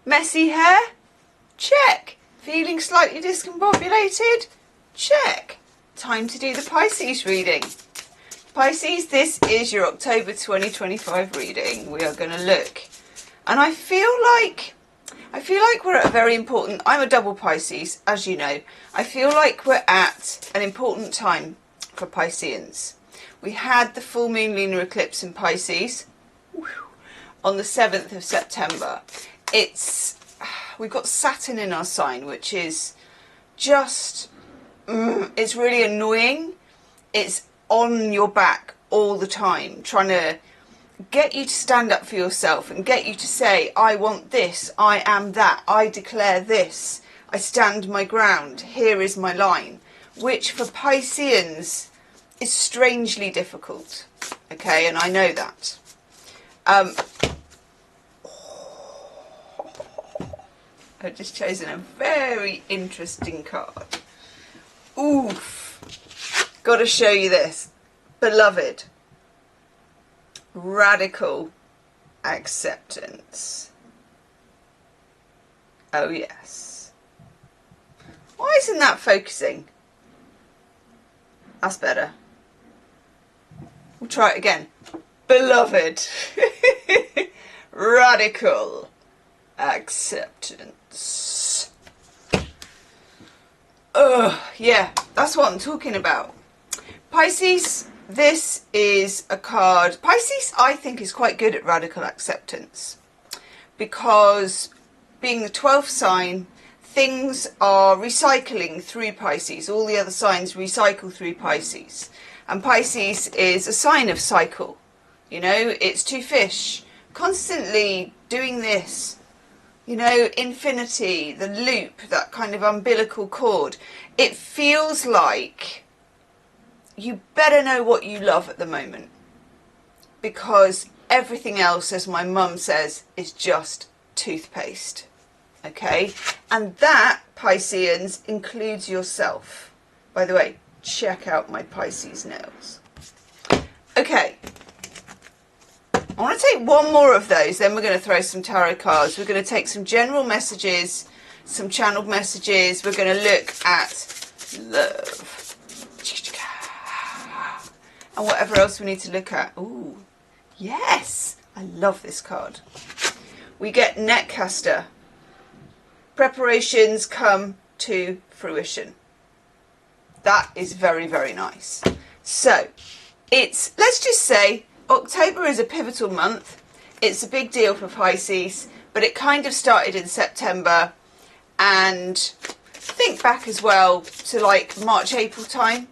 Messy hair? Check. Feeling slightly discombobulated? Check. Time to do the Pisces reading. Pisces, this is your October 2025 reading. We are going to look. And I feel like we're at a very important, I'm a double Pisces, as you know. I feel like we're at an important time for Pisceans. We had the full moon lunar eclipse in Pisces on the 7th of September. We've got Saturn in our sign, which is just, it's really annoying. It's on your back all the time, trying to get you to stand up for yourself and get you to say, I want this, I am that, I declare this, I stand my ground, here is my line, which for Pisceans is strangely difficult, okay, and I know that. I've just chosen a very interesting card. Oof, got to show you this. Beloved, radical acceptance. Oh yes. Why isn't that focusing? That's better. We'll try it again. Beloved, radical acceptance. Yeah, that's what I'm talking about. Pisces, this is a card. Pisces, I think, is quite good at radical acceptance because being the 12th sign, things are recycling through Pisces. All the other signs recycle through Pisces. And Pisces is a sign of cycle. You know, it's two fish constantly doing this. You know, infinity, the loop, that kind of umbilical cord. It feels like you better know what you love at the moment, because everything else, as my mum says, is just toothpaste. Okay? And that, Pisceans, includes yourself. By the way, check out my Pisces nails. Okay. I want to take one more of those, then we're going to throw some tarot cards. We're going to take some general messages, some channeled messages. We're going to look at love. And whatever else we need to look at. Ooh, yes! I love this card. We get Netcaster. Preparations come to fruition. That is very, very nice. So, let's just say, October is a pivotal month. It's a big deal for Pisces, but it kind of started in September. And think back as well to like March, April time.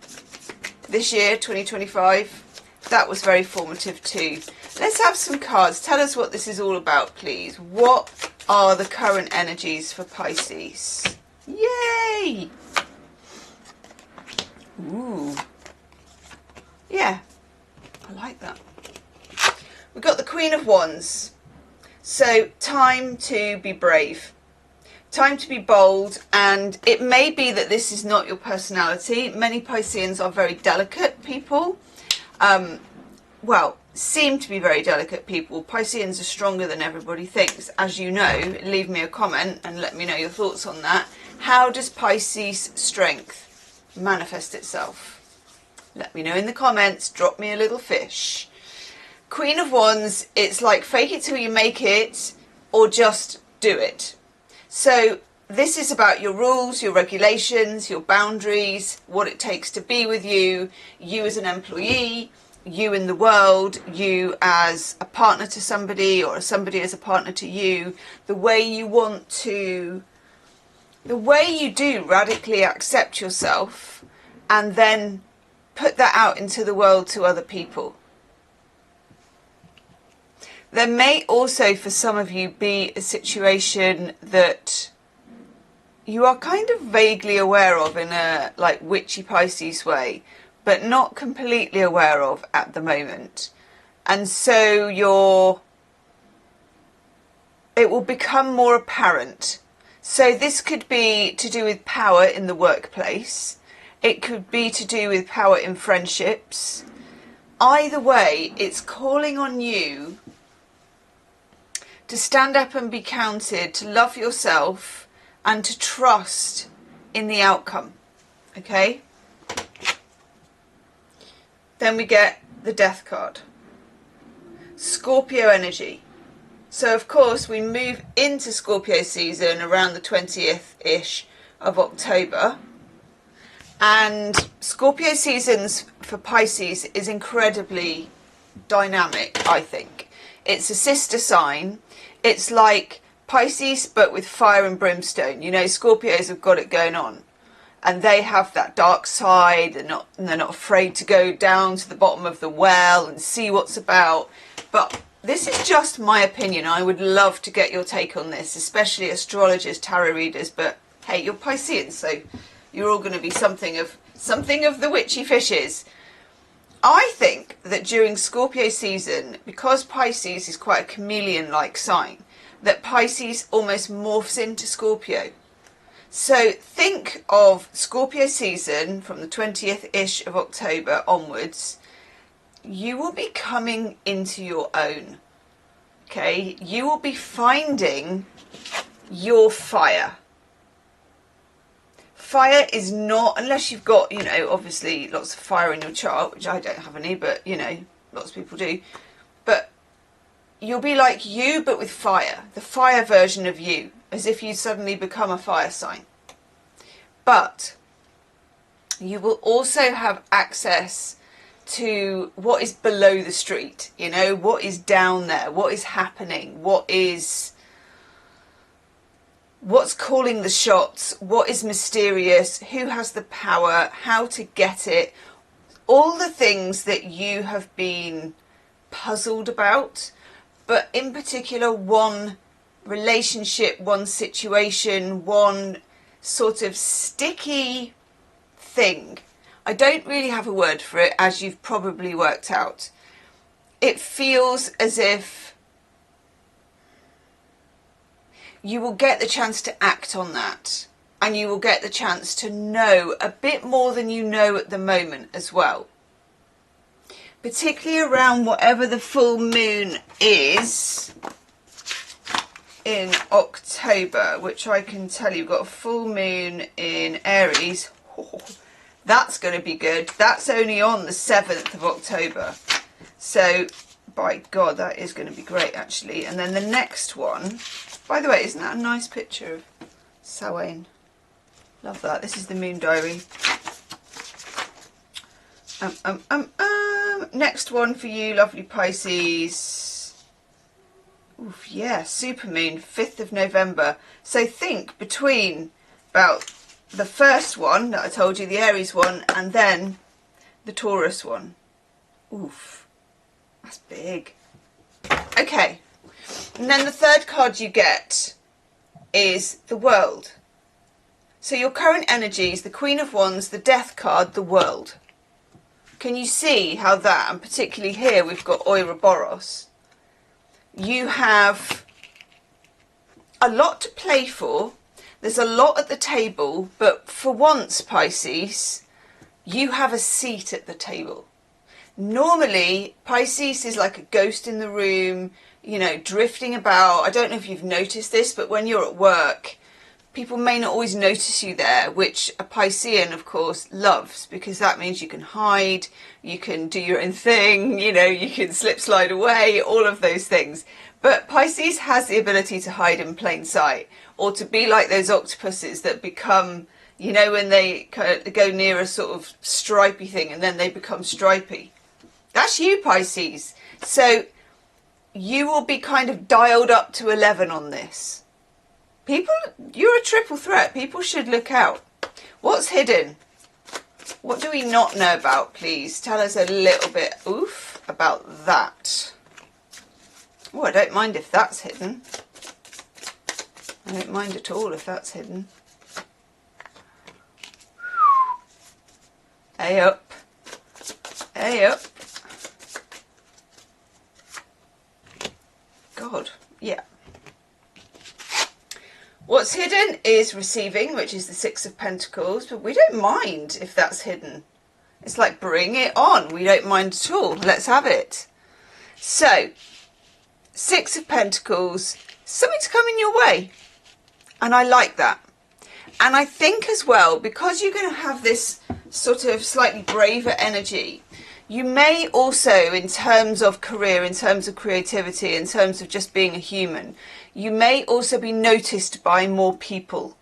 This year, 2025, that was very formative too. Let's have some cards. Tell us what this is all about, please. What are the current energies for Pisces? Yay! Ooh. Yeah, I like that. We've got the Queen of Wands. So, time to be brave. Time to be bold, and it may be that this is not your personality. Many Pisceans are very delicate people. Well, seem to be very delicate people. Pisceans are stronger than everybody thinks. As you know, leave me a comment and let me know your thoughts on that. How does Pisces strength manifest itself? Let me know in the comments. Drop me a little fish. Queen of Wands, it's like fake it till you make it, or just do it. So this is about your rules, your regulations, your boundaries, what it takes to be with you as an employee, you in the world, you as a partner to somebody, or somebody as a partner to you, the way you do radically accept yourself and then put that out into the world to other people. There may also, for some of you, be a situation that you are kind of vaguely aware of in a like witchy Pisces way, but not completely aware of at the moment. And so it will become more apparent. So this could be to do with power in the workplace. It could be to do with power in friendships. Either way, it's calling on you to stand up and be counted, to love yourself and to trust in the outcome. Okay? Then we get the Death card. Scorpio energy. So of course we move into Scorpio season around the 20th-ish of October. And Scorpio seasons for Pisces is incredibly dynamic, I think. It's a sister sign. It's like Pisces but with fire and brimstone. You know, Scorpios have got it going on. And they have that dark side, and they're not afraid to go down to the bottom of the well and see what's about. But this is just my opinion. I would love to get your take on this, especially astrologers, tarot readers. But hey, you're Piscean, so you're all going to be something of the witchy fishes. I think that during Scorpio season, because Pisces is quite a chameleon-like sign, that Pisces almost morphs into Scorpio. So think of Scorpio season from the 20th-ish of October onwards. You will be coming into your own. Okay? You will be finding your fire. Fire is not, unless you've got, you know, obviously lots of fire in your chart, which I don't have any, but, you know, lots of people do. But you'll be like you, but with fire. The fire version of you. As if you suddenly become a fire sign. But you will also have access to what is below the street, you know, what is down there, what is happening, what's calling the shots, what is mysterious, who has the power, how to get it, all the things that you have been puzzled about, but in particular one relationship, one situation, one sort of sticky thing. I don't really have a word for it, as you've probably worked out. It feels as if you will get the chance to act on that, and you will get the chance to know a bit more than you know at the moment as well. Particularly around whatever the full moon is in October, which I can tell you, got a full moon in Aries. That's going to be good. That's only on the 7th of October. So, by God, that is going to be great, actually. And then the next one, by the way, isn't that a nice picture of Samhain? Love that. This is the moon diary. Next one for you, lovely Pisces. Oof, yeah, supermoon, 5th of November. So think between about the first one that I told you, the Aries one, and then the Taurus one. Oof, that's big. Okay, and then the third card you get is the World. So your current energy is the Queen of Wands, the Death card, the World. Can you see how that, and particularly here we've got Ouroboros. You have a lot to play for. There's a lot at the table, but for once, Pisces, you have a seat at the table. Normally, Pisces is like a ghost in the room, you know, drifting about. I don't know if you've noticed this, but when you're at work, people may not always notice you there, which a Piscean, of course, loves, because that means you can hide, you can do your own thing, you know, you can slip, slide away, all of those things. But Pisces has the ability to hide in plain sight, or to be like those octopuses that become, you know, when they go near a sort of stripy thing and then they become stripy. That's you, Pisces. So you will be kind of dialed up to 11 on this. People, you're a triple threat. People should look out. What's hidden? What do we not know about, please? Tell us a little bit, about that. Oh, I don't mind if that's hidden. I don't mind at all if that's hidden. Hey up. Hey up. God, yeah. What's hidden is receiving, which is the Six of Pentacles, but we don't mind if that's hidden. It's like, bring it on. We don't mind at all. Let's have it. So, Six of Pentacles, something's coming your way. And I like that. And I think as well, because you're going to have this sort of slightly braver energy, you may also, in terms of career, in terms of creativity, in terms of just being a human, you may also be noticed by more people.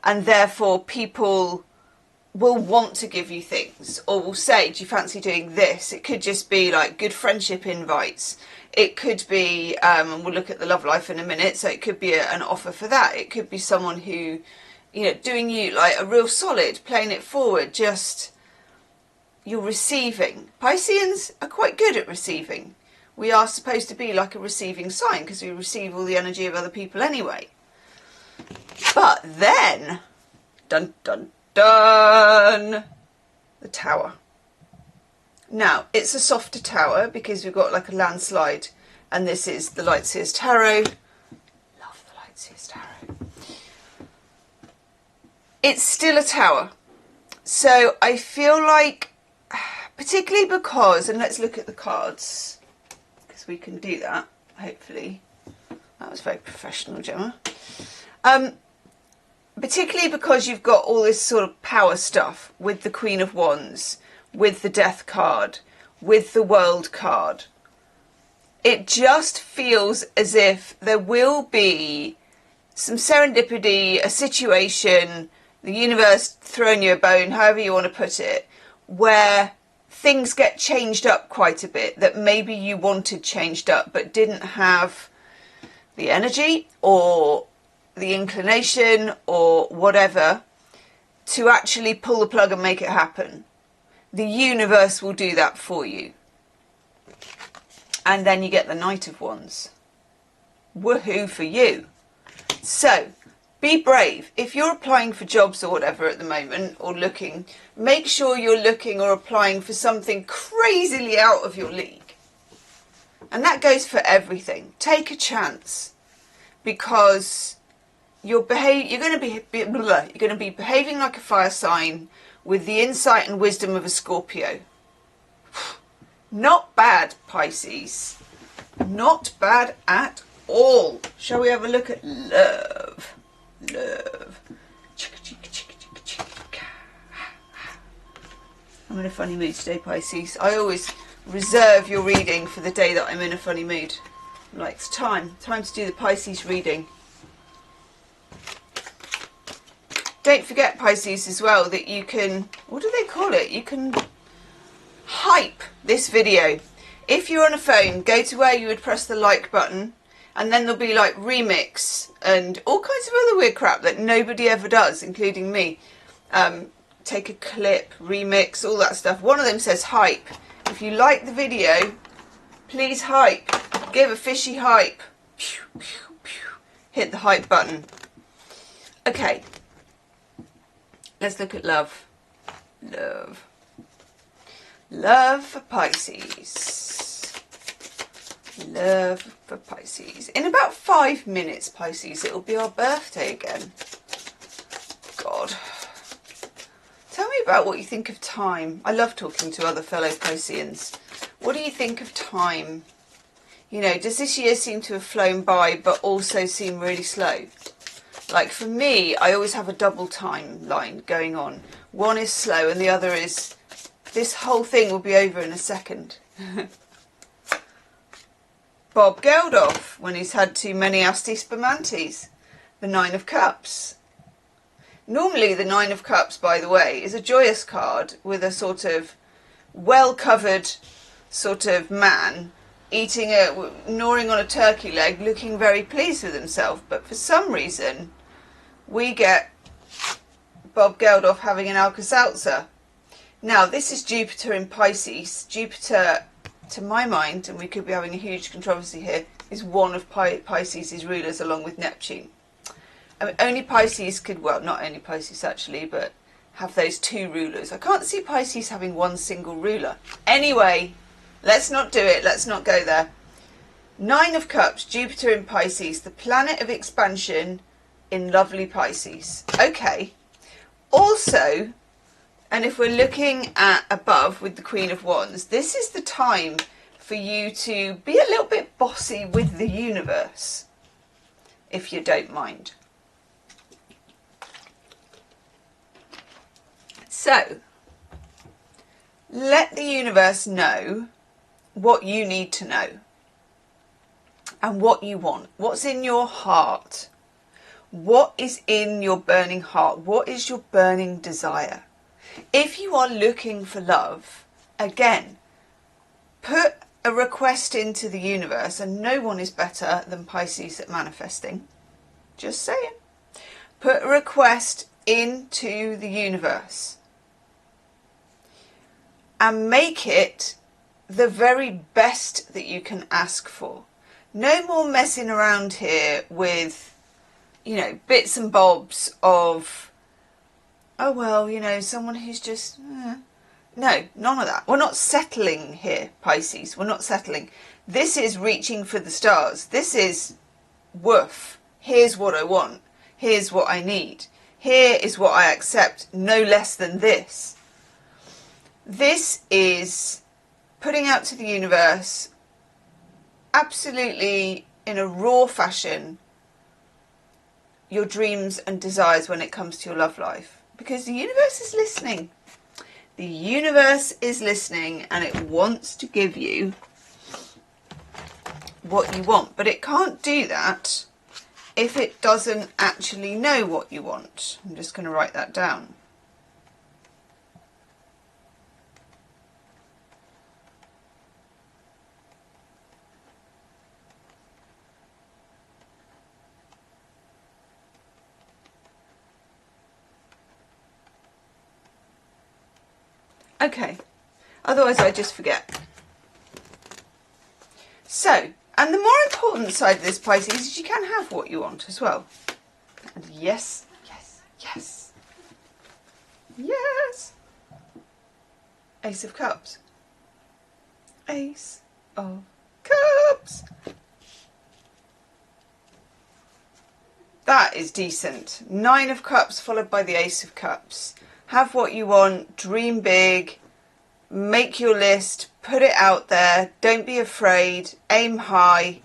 And therefore people will want to give you things, or will say, do you fancy doing this? It could just be like good friendship invites. It could be, and we'll look at the love life in a minute, so it could be an offer for that. It could be someone who, you know, doing you like a real solid, playing it forward, just you're receiving. Pisceans are quite good at receiving. We are supposed to be like a receiving sign because we receive all the energy of other people anyway. But then, dun dun dun, the Tower. Now, it's a softer tower because we've got like a landslide, and this is the Lightseer's Tarot. Love the Lightseer's Tarot. It's still a tower. So I feel like, particularly because, and let's look at the cards, because we can do that, hopefully. That was very professional, Gemma. Particularly because you've got all this sort of power stuff with the Queen of Wands, with the Death card, with the World card. It just feels as if there will be some serendipity, a situation, the universe throwing you a bone, however you want to put it, where things get changed up quite a bit that maybe you wanted changed up but didn't have the energy or the inclination or whatever to actually pull the plug and make it happen. The universe will do that for you. And then you get the Knight of Wands. Woohoo for you. So, be brave. If you're applying for jobs or whatever at the moment, or looking, make sure you're looking or applying for something crazily out of your league. And that goes for everything. Take a chance. Because you're going to be behaving like a fire sign with the insight and wisdom of a Scorpio. Not bad, Pisces. Not bad at all. Shall we have a look at love? Love. I'm in a funny mood today, Pisces. I always reserve your reading for the day that I'm in a funny mood. I'm like, it's time to do the Pisces reading. Don't forget, Pisces, as well, that you can, what do they call it? You can hype this video. If you're on a phone, go to where you would press the like button, and then there'll be like remix and all kinds of other weird crap that nobody ever does, including me. Take a clip, remix, all that stuff. One of them says hype. If you like the video, please hype. Give a fishy hype. Pew, pew, pew. Hit the hype button. Okay. Let's look at love. Love. Love for Pisces. Love for Pisces. In about 5 minutes, Pisces, it'll be our birthday again. God. Tell me about what you think of time. I love talking to other fellow Pisceans. What do you think of time? You know, does this year seem to have flown by but also seem really slow? Like for me, I always have a double timeline going on. One is slow and the other is, this whole thing will be over in a second. Bob Geldof, when he's had too many asti spermantes. The Nine of Cups. Normally the Nine of Cups, by the way, is a joyous card with a sort of well-covered sort of man gnawing on a turkey leg, looking very pleased with himself. But for some reason, we get Bob Geldof having an Alka-Seltzer. Now, this is Jupiter in Pisces. Jupiter, to my mind, and we could be having a huge controversy here, is one of Pisces' rulers along with Neptune. I mean, only Pisces could, well, not only Pisces actually, but have those two rulers. I can't see Pisces having one single ruler. Anyway, let's not do it. Let's not go there. Nine of Cups, Jupiter in Pisces, the planet of expansion in lovely Pisces. Okay. Also, and if we're looking at above with the Queen of Wands, this is the time for you to be a little bit bit bossy with the universe, if you don't mind. So, let the universe know what you need to know and what you want. What's in your heart? What is in your burning heart? What is your burning desire? If you are looking for love, again, put a request into the universe, and no one is better than Pisces at manifesting. Just saying. Put a request into the universe and make it the very best that you can ask for. No more messing around here with, you know, bits and bobs of, oh well, you know, someone who's just, no, none of that. We're not settling here, Pisces. We're not settling. This is reaching for the stars. This is, woof, here's what I want. Here's what I need. Here is what I accept, no less than this. This is putting out to the universe, absolutely in a raw fashion, your dreams and desires when it comes to your love life. Because the universe is listening. The universe is listening, and it wants to give you what you want. But it can't do that if it doesn't actually know what you want. I'm just going to write that down. Okay, otherwise I just forget. So, and the more important side of this, Pisces, is you can have what you want as well. And yes, yes, yes, yes. Ace of Cups. Ace of Cups. That is decent. 9 of Cups followed by the Ace of Cups. Have what you want, dream big, make your list, put it out there, don't be afraid, aim high,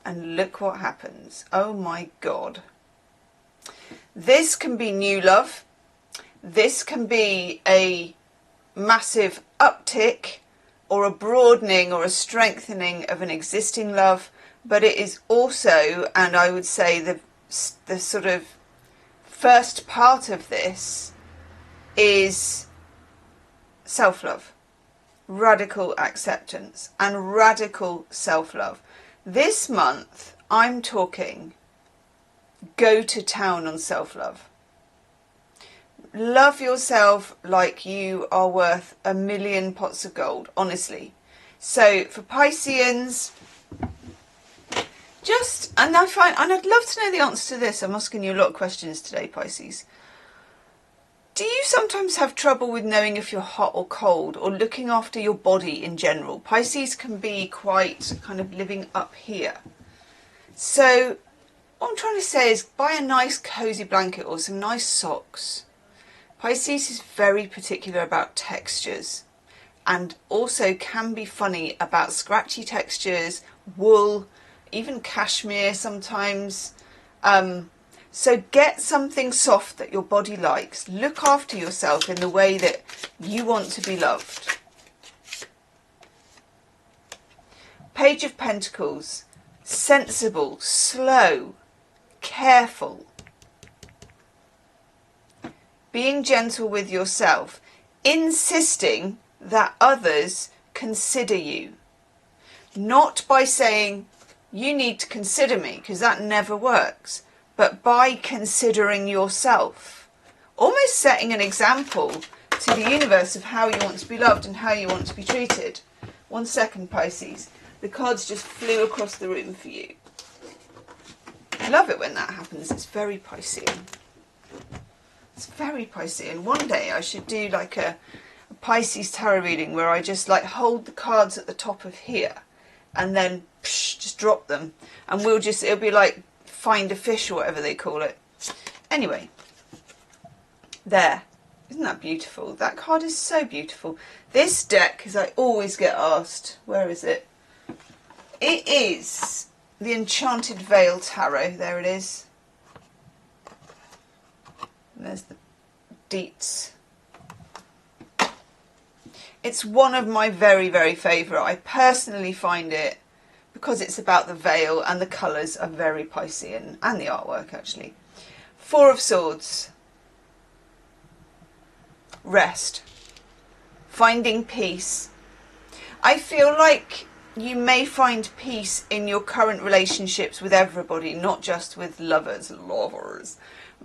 and look what happens. Oh my God. This can be new love. This can be a massive uptick or a broadening or a strengthening of an existing love, but it is also, and I would say the sort of first part of this, is self-love, radical acceptance and radical self-love. This month I'm talking go to town on self-love. Love yourself like you are worth 1,000,000 pots of gold, honestly. So for Pisceans, and I'd love to know the answer to this. I'm asking you a lot of questions today, Pisces. Do you sometimes have trouble with knowing if you're hot or cold, or looking after your body in general? Pisces can be quite kind of living up here. So what I'm trying to say is buy a nice cozy blanket or some nice socks. Pisces is very particular about textures, and also can be funny about scratchy textures, wool, even cashmere sometimes. So get something soft that your body likes. Look after yourself in the way that you want to be loved. Page of Pentacles. Sensible, slow, careful. Being gentle with yourself. Insisting that others consider you. Not by saying, you need to consider me, because that never works. But by considering yourself, almost setting an example to the universe of how you want to be loved and how you want to be treated. 1 second, Pisces. The cards just flew across the room for you. I love it when that happens. It's very Piscean. It's very Piscean. One day I should do like a Pisces tarot reading where I just like hold the cards at the top of here and then just drop them, and it'll be like find a fish or whatever they call it. Anyway, there. Isn't that beautiful? That card is so beautiful. This deck, because I always get asked, where is it? It is the Enchanted Veil Tarot. There it is. And there's the deets. It's one of my very, very favourite. I personally find it, because it's about the veil and the colours are very Piscean, and the artwork actually. Four of Swords. Rest. Finding peace. I feel like you may find peace in your current relationships with everybody, not just with lovers,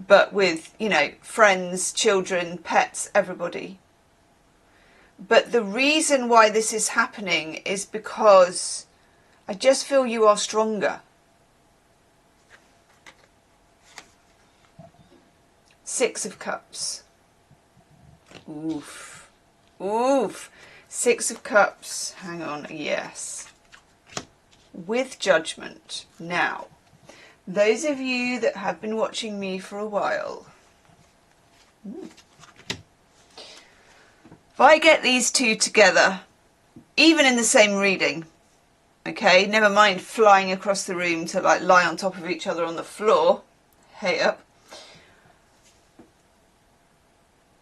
but with, you know, friends, children, pets, everybody. But the reason why this is happening is because I just feel you are stronger. Six of Cups. Oof. Oof. Six of Cups. Hang on. Yes. With Judgment. Now, those of you that have been watching me for a while. If I get these two together, even in the same reading, okay, never mind flying across the room to like lie on top of each other on the floor, hey up,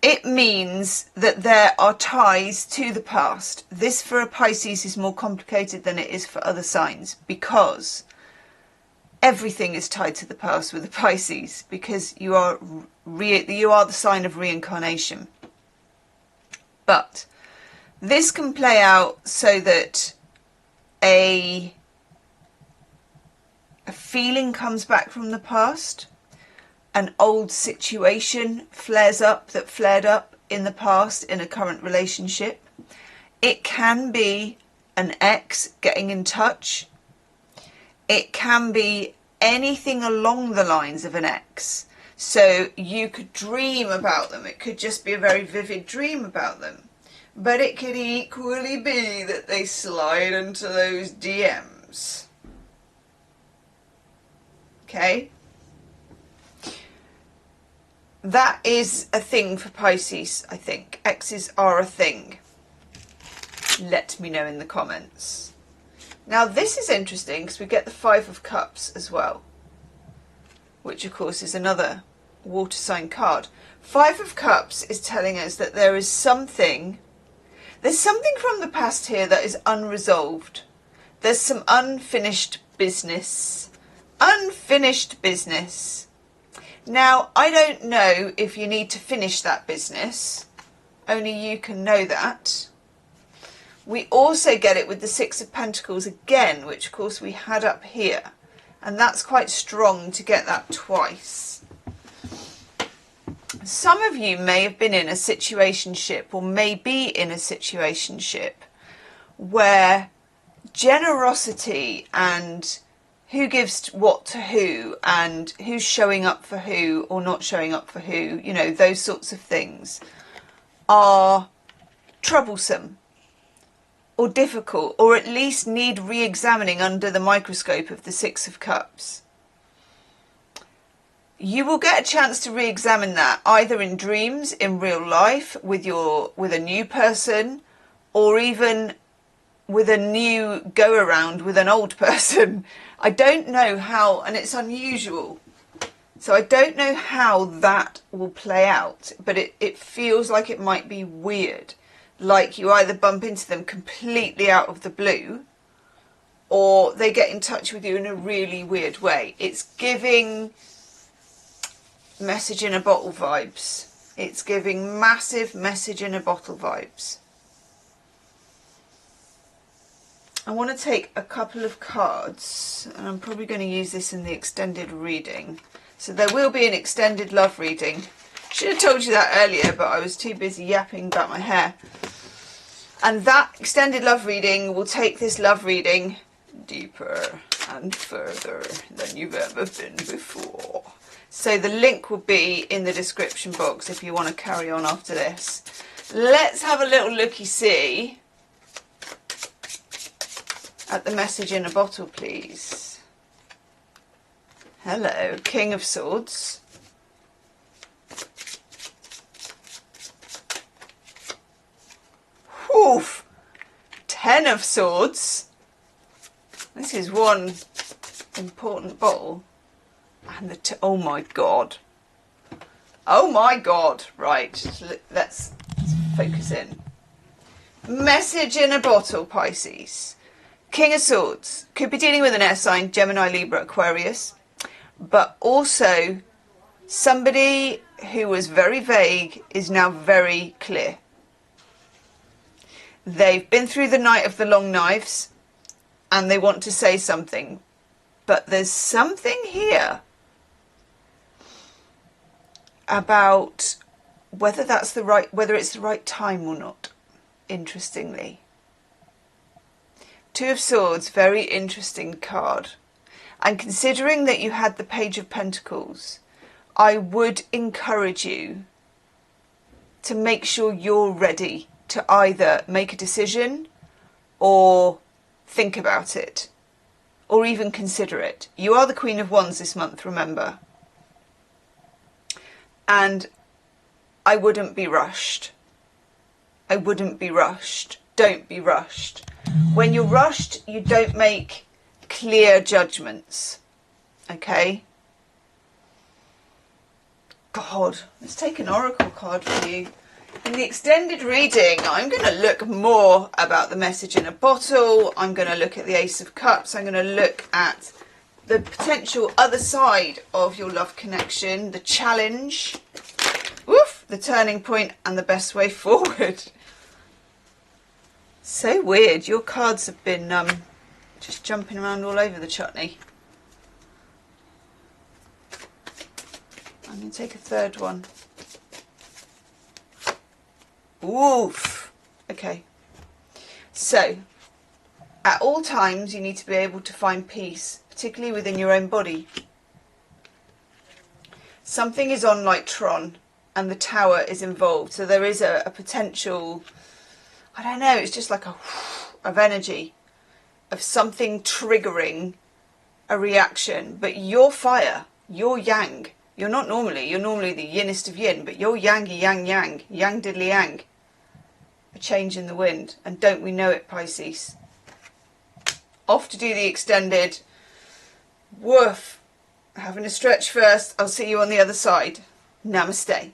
it means that there are ties to the past. This for a Pisces is more complicated than it is for other signs, because everything is tied to the past with the Pisces, because you are the sign of reincarnation. But this can play out so that a feeling comes back from the past, an old situation flares up that flared up in the past in a current relationship. It can be an ex getting in touch. It can be anything along the lines of an ex. So you could dream about them. It could just be a very vivid dream about them. But it could equally be that they slide into those DMs. Okay? That is a thing for Pisces, I think. Exes are a thing. Let me know in the comments. Now this is interesting because we get the Five of Cups as well, which of course is another water sign card. Five of Cups is telling us that there's something from the past here that is unresolved. There's some unfinished business. Unfinished business. Now, I don't know if you need to finish that business. Only you can know that. We also get it with the Six of Pentacles again, which of course we had up here. And that's quite strong to get that twice. Some of you may have been in a situationship, or may be in a situationship, where generosity and who gives what to who, and who's showing up for who or not showing up for who, you know, those sorts of things are troublesome or difficult, or at least need re-examining under the microscope of the Six of Cups. You will get a chance to re-examine that either in dreams, in real life, with a new person, or even with a new go-around with an old person. I don't know how, and it's unusual, so I don't know how that will play out, but it feels like it might be weird. Like you either bump into them completely out of the blue, or they get in touch with you in a really weird way. It's giving message in a bottle vibes. It's giving massive message in a bottle vibes. I want to take a couple of cards, and I'm probably going to use this in the extended reading. So there will be an extended love reading. Should have told you that earlier, but I was too busy yapping about my hair. And that extended love reading will take this love reading deeper and further than you've ever been before. So the link will be in the description box if you want to carry on after this. Let's have a little looky-see at the message in a bottle, please. Hello, King of Swords. Oof. 10 of Swords. This is one important bottle. And the oh my god. Oh my god. Right, let's focus in. Message in a bottle, Pisces. King of Swords. Could be dealing with an air sign, Gemini, Libra, Aquarius. But also somebody who was very vague is now very clear. They've been through the night of the long knives and they want to say something. But there's something here about whether it's the right time or not, interestingly. Two of Swords, very interesting card. And considering that you had the Page of Pentacles, I would encourage you to make sure you're ready to either make a decision or think about it, or even consider it. You are the Queen of Wands this month, remember. And I wouldn't be rushed. I wouldn't be rushed. Don't be rushed. When you're rushed, you don't make clear judgments. Okay? God, let's take an oracle card for you. In the extended reading, I'm going to look more about the message in a bottle. I'm going to look at the Ace of Cups. I'm going to look at the potential other side of your love connection, the challenge, woof, the turning point, and the best way forward. So weird. Your cards have been just jumping around all over the chutney. I'm going to take a third one. Oof. Okay. So, at all times, you need to be able to find peace, particularly within your own body. Something is on like Tron, and the tower is involved. So there is a potential, I don't know, it's just like a of energy, of something triggering a reaction. But you're fire, you're yang. You're not normally, you're normally the yinest of yin, but you're yangy yang yang, yang diddly yang. A change in the wind, and don't we know it, Pisces? Off to do the extended. Woof. Having a stretch first. I'll see you on the other side. Namaste.